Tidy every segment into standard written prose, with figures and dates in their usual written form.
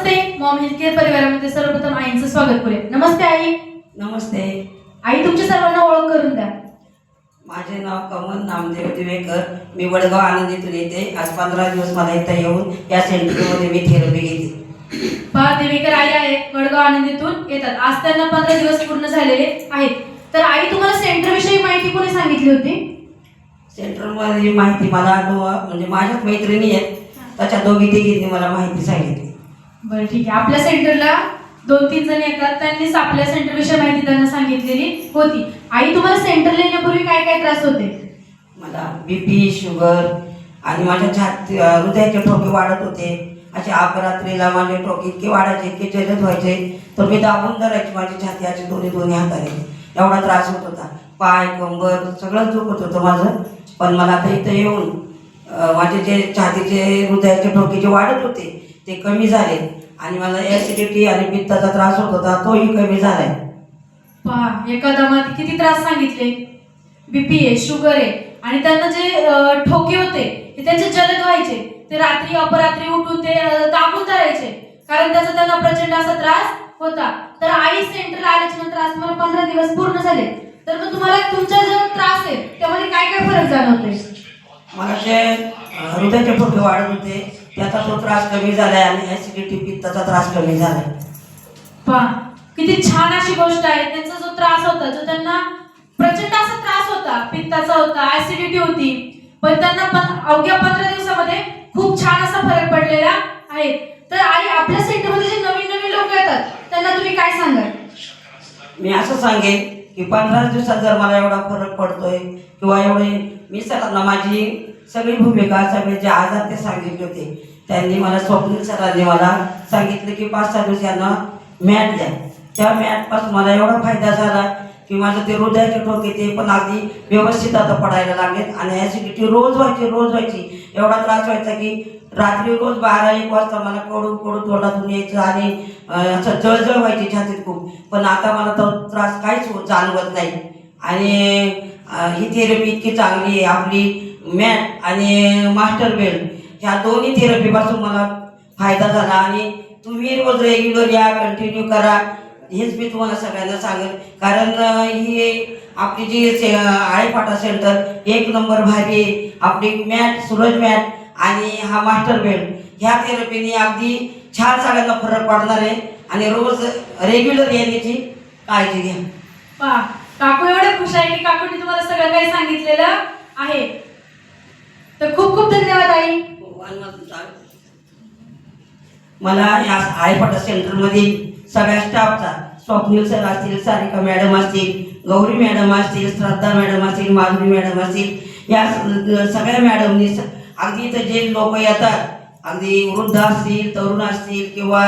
नमस्ते Maugham healthcare परिवारामध्ये सर्वप्रथम आईंचं स्वागत करूया. नमस्ते आई. नमस्ते. आई तुमच्या सर्वांना ओळख करून द्या. माझे नाव कमल नामदेव दिवेकर. मी वडगाव आनंदीतून येते. आज 15 दिवस मला इथं येऊन या सेंटरमध्ये मी थेरपी घेते. पहा देवेकर आई आहेत, वडगाव आनंदीतून येतात. आज त्यांना 15 दिवस पूर्ण झालेले आहेत. तर आई तुम्हाला सेंटर विषयी माहिती कोणी सांगितली होती? सेंटरमध्ये माहिती मला म्हणजे माझ्याच मैत्रिणी आहेत, त्याच्या दोघी तिघींनी मला माहिती सांगितली. बरं ठीक आहे. आपल्या सेंटरला 2-3 जण येतात, त्यांनीच आपल्या सेंटर विषयी माहिती त्यांना सांगितलेली होती. आई तुम्हाला सेंटरला येण्यापूर्वी काय काय त्रास होते? मला बीपी, शुगर आणि माझ्या छाती हृदयाचे ठोके वाढत होते. असे अपरात्रीला माझे ठोके इतके वाढायचे, इतके जलद व्हायचे, तर मी दाबून धरायची माझी छाती अशी दोन्ही हाताने. एवढा त्रास होत होता. पाय कंबर सगळंच दुखत होतं माझं. पण मला आता इथं येऊन माझे जे छातीचे हृदयाचे ठोके जे वाढत होते ते कमी झाले आणि मला ॲसिडिटी आणि पित्ताचा त्रास होत होता तोही कमी झालाय. पहा एका दमात किती त्रास सांगितले. बीपी आहे, शुगर आहे आणि त्यांना जे ठोके होते ते त्यांचे जलद व्हायचे. ते रात्री अपरात्री उठून ते दाबून धरायचे, कारण त्याचा त्यांना प्रचंड असा त्रास होता. तर आई सेंटरला आल्याच्या नंतर आज मला 15 दिवस पूर्ण झाले. तर मग तुम्हाला तुमचा जो त्रास आहे त्यामध्ये काय काय फरक जाणवतोय? मला जे हृदयाचे ठोके वाढत होते त्याचा तो त्रास कमी झालाय आणि ॲसिडिटी पित्ताचा त्रास कमी झालाय. पहा किती छान अशी गोष्ट आहे. त्यांचा जो त्रास होता, जो त्यांना प्रचंड असा त्रास होता, पित्ताचा होता, ॲसिडिटी होती, पण त्यांना अवघ्या 15 दिवसामध्ये खूप छान असा फरक पडलेला आहे. तर आई आपल्या सेंटरमध्ये जे नवीन लोक येतात त्यांना तुम्ही काय सांगाल? मी असं सांगेन की 15 दिवसात जर मला एवढा फरक पडतोय किंवा एवढे मी सरांना माझी सगळी भूमिका सगळे जे आजार ते सांगितले होते, त्यांनी मला स्वप्नील सरांनी मला सांगितलं की 5-6 दिवस यांना मॅट द्या. त्या मॅटपासून मला एवढा फायदा झाला की माझं ते हृदयाचे ठोके ते पण अगदी व्यवस्थित आता पडायला लागलेत आणि ॲसिडिटी रोज व्हायची. एवढा त्रास व्हायचा की रात्री रोज 12-1 वाजता मला कडू तोंडातून यायचं आणि असं जळजळ व्हायची छातीत खूप. पण आता मला तो त्रास काहीच जाणवत नाही आणि ही थेरपी इतकी चांगली आहे. आपली मॅट आणि मास्टर बेल्ट ह्या दोन्ही थेरपीपासून मला फायदा झाला आणि तुम्ही रोज रेग्युलर या, कंटिन्यू करा, हेच मी तुम्हाला सगळ्यांना सांगेन. कारण ही आपली जी आळेफाटा सेंटर 1 नंबर भारी आहे. आपली मॅट, सूरज मॅट आणि हा मास्टर बेल्ट ह्या थेरपीने अगदी छान सगळ्यांना फरक पडणार आहे आणि रोज रेग्युलर येण्याची काळजी घ्या. पहा काकू एवढे खुश आहे की काकूंनी तुम्हाला सगळं काही सांगितलेलं आहे. तर खूप खूप धन्यवाद आई. मला या आळेफाटा सेंटरमध्ये सगळ्या स्टाफचा, स्वप्नील सर असतील, सारिका मॅडम असतील, गौरी मॅडम असतील, श्रद्धा मॅडम असतील, माधुरी मॅडम असतील, या सगळ्या मॅडमनी अगदी इथं जे लोक येतात, अगदी वृद्ध असतील, तरुण असतील किंवा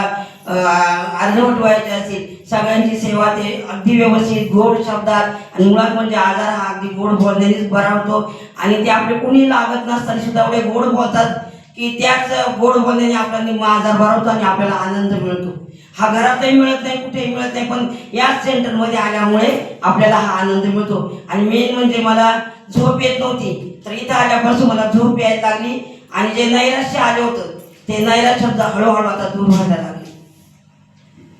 अर्धवट वयाचे असतील, सगळ्यांची सेवा ते अगदी व्यवस्थित गोड शब्दात आणि मुळात म्हणजे आजार हा अगदी गोड बोलण्यानेच बरा होतो आणि ते आपले कुणी लागत नसताना सुद्धा एवढे गोड बोलतात की त्याच गोड बोलण्याने आपल्याला आजार बरा होतो आणि आपल्याला आनंद मिळतो. हा घरातही मिळत नाही, कुठेही मिळत नाही, पण याच सेंटरमध्ये आल्यामुळे आपल्याला हा आनंद मिळतो. आणि मेन म्हणजे मला झोप येत नव्हती, तर इथं आल्यापासून मला झोप यायला लागली आणि जे नैराश्य आलं होतं ते नैराश्य हळूहळू आता दूर व्हायला लागले.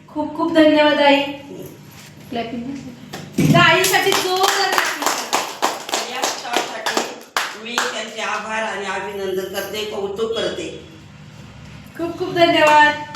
खूप खूप धन्यवाद आई. आईसाठी या स्टाफसाठी मी त्यांचे आभार आणि अभिनंदन करते, कौतुक करते. खूप खूप धन्यवाद.